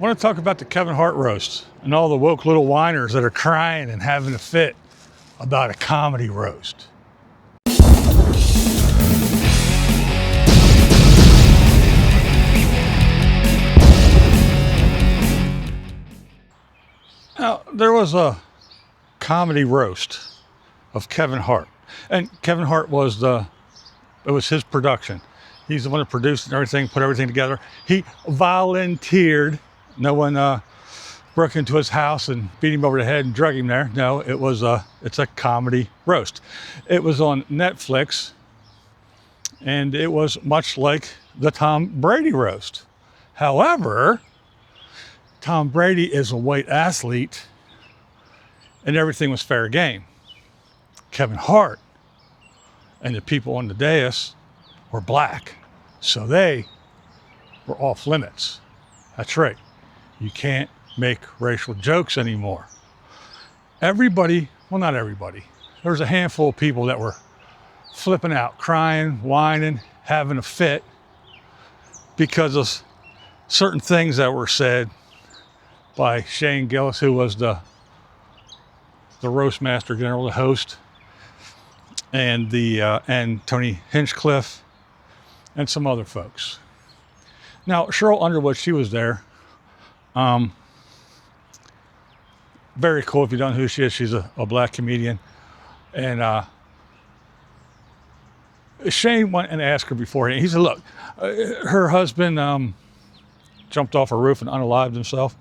I want to talk about the Kevin Hart roast and all the woke little whiners that are crying and having a fit about a comedy roast. Now, there was a comedy roast of Kevin Hart, and Kevin Hart was it was his production. He's the one that produced and everything, put everything together. He volunteered. No one broke into his house and beat him over the head and drug him there. No, it's a comedy roast. It was on Netflix, and it was much like the Tom Brady roast. However, Tom Brady is a white athlete, and everything was fair game. Kevin Hart and the people on the dais were black, so they were off limits. That's right. You can't make racial jokes anymore. Everybody, well, not everybody. There was a handful of people that were flipping out, crying, whining, having a fit because of certain things that were said by Shane Gillis, who was the roast master general, the host, and Tony Hinchcliffe, and some other folks. Now, Cheryl Underwood, she was there. Very cool. If you don't know who she is, she's a black comedian. And Shane went and asked her beforehand. He said, look, her husband jumped off a roof and unalived himself.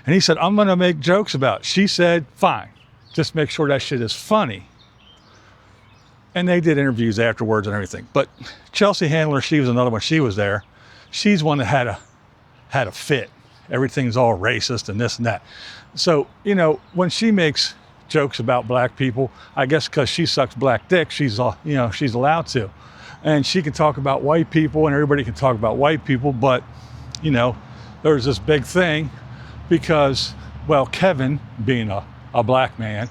And he said, I'm going to make jokes about it. She said, fine. Just make sure that shit is funny. And they did interviews afterwards and everything. But Chelsea Handler, she was another one. She was there. She's one that had a fit. Everything's all racist and this and that. So, you know, when she makes jokes about black people, I guess because she sucks black dick, she's allowed to. And she can talk about white people and everybody can talk about white people, but, you know, there was this big thing because, well, Kevin, being a black man,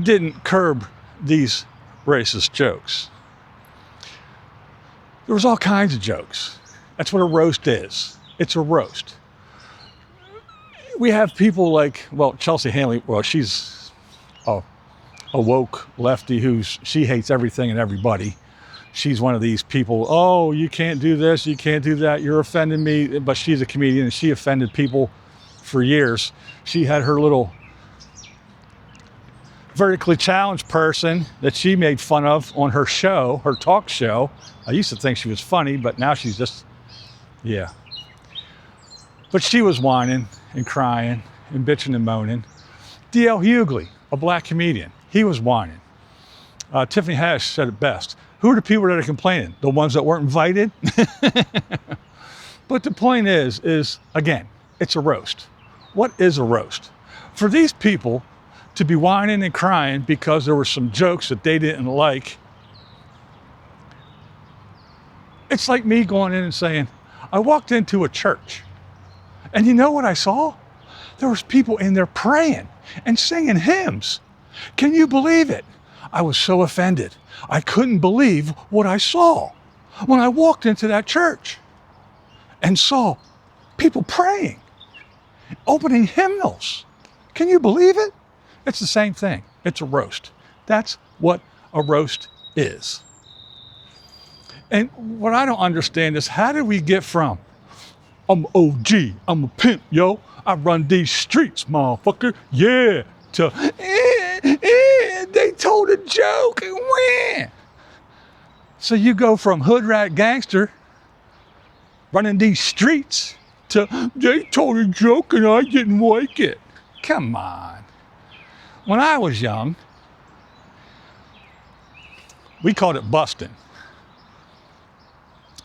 didn't curb these racist jokes. There was all kinds of jokes. That's what a roast is. It's a roast. We have people like, well, Chelsea Handler, well, she's a woke lefty she hates everything and everybody. She's one of these people, oh, you can't do this, you can't do that, you're offending me. But she's a comedian and she offended people for years. She had her little vertically challenged person that she made fun of on her show, her talk show. I used to think she was funny, but now she's just, yeah. But she was whining and crying and bitching and moaning. D.L. Hughley, a black comedian, he was whining. Tiffany Haddish said it best. Who are the people that are complaining? The ones that weren't invited? But the point is, again, it's a roast. What is a roast? For these people to be whining and crying because there were some jokes that they didn't like, it's like me going in and saying, I walked into a church, and you know what I saw? There was people in there praying and singing hymns. Can you believe it? I was so offended. I couldn't believe what I saw when I walked into that church and saw people praying, opening hymnals. Can you believe it? It's the same thing. It's a roast. That's what a roast is. And what I don't understand is, how did we get from, I'm OG, I'm a pimp, yo, I run these streets, motherfucker, yeah, to, they told a joke, and wah. So you go from hood rat gangster, running these streets, to, they told a joke and I didn't like it. Come on. When I was young, we called it busting.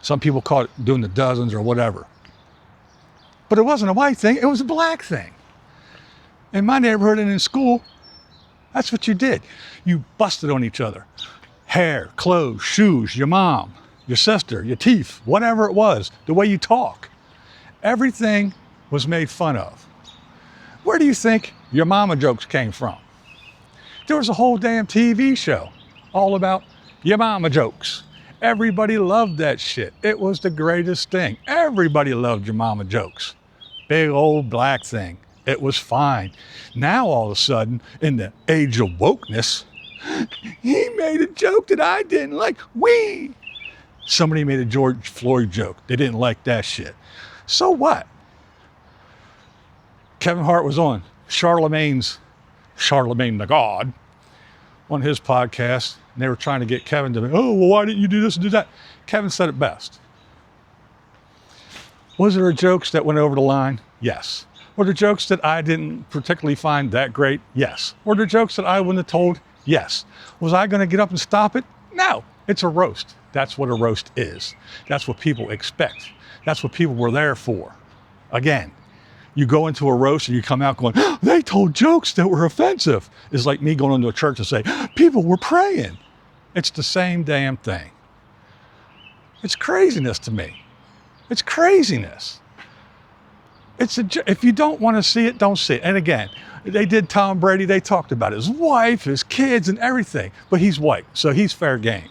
Some people call it doing the dozens or whatever. But it wasn't a white thing, it was a black thing. In my neighborhood and in school, that's what you did. You busted on each other. Hair, clothes, shoes, your mom, your sister, your teeth, whatever it was, the way you talk. Everything was made fun of. Where do you think your mama jokes came from? There was a whole damn TV show all about your mama jokes. Everybody loved that shit. It was the greatest thing. Everybody loved your mama jokes big old black thing. It was fine. Now all of a sudden, in the age of wokeness, he made a joke that I didn't like. Somebody made a George Floyd joke. They didn't like that shit. So what? Kevin Hart was on Charlemagne the God, on his podcast, and they were trying to get Kevin to, oh, well, why didn't you do this and do that? Kevin said it best. Was there jokes that went over the line? Yes. Were there jokes that I didn't particularly find that great? Yes. Were there jokes that I wouldn't have told? Yes. Was I going to get up and stop it? No. It's a roast. That's what a roast is. That's what people expect. That's what people were there for. Again, you go into a roast and you come out going, oh, they told jokes that were offensive. It's like me going into a church and say, people were praying. It's the same damn thing. It's craziness to me. It's craziness. If you don't want to see it, don't see it. And again, they did Tom Brady. They talked about his wife, his kids, and everything. But he's white, so he's fair game.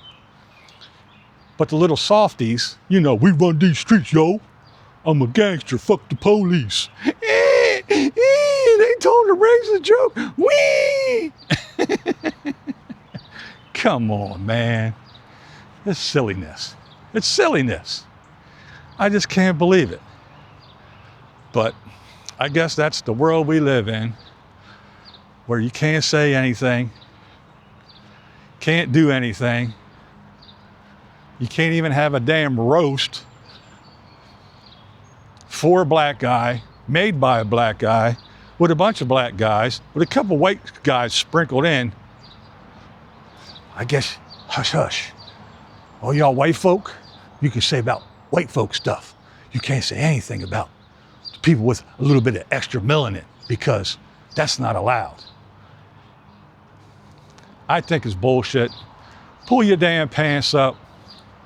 But the little softies, we run these streets, yo. I'm a gangster, fuck the police. They told a racist joke. Come on, man. It's silliness. It's silliness. I just can't believe it. But I guess that's the world we live in, where you can't say anything, can't do anything. You can't even have a damn roast for a black guy, made by a black guy, with a bunch of black guys, with a couple white guys sprinkled in. I guess, hush, hush. All y'all white folk, you can say about white folk stuff. You can't say anything about people with a little bit of extra melanin, because that's not allowed. I think it's bullshit. Pull your damn pants up.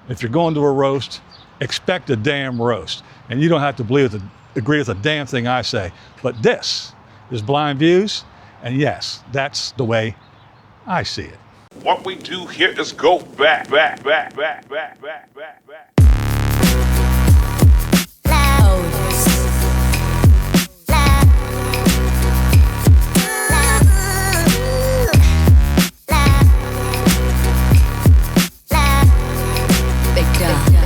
If you're going to a roast, expect a damn roast. And you don't have to agree with a damn thing I say. But this is Blind Views, and yes, that's the way I see it. What we do here is go back. Oh.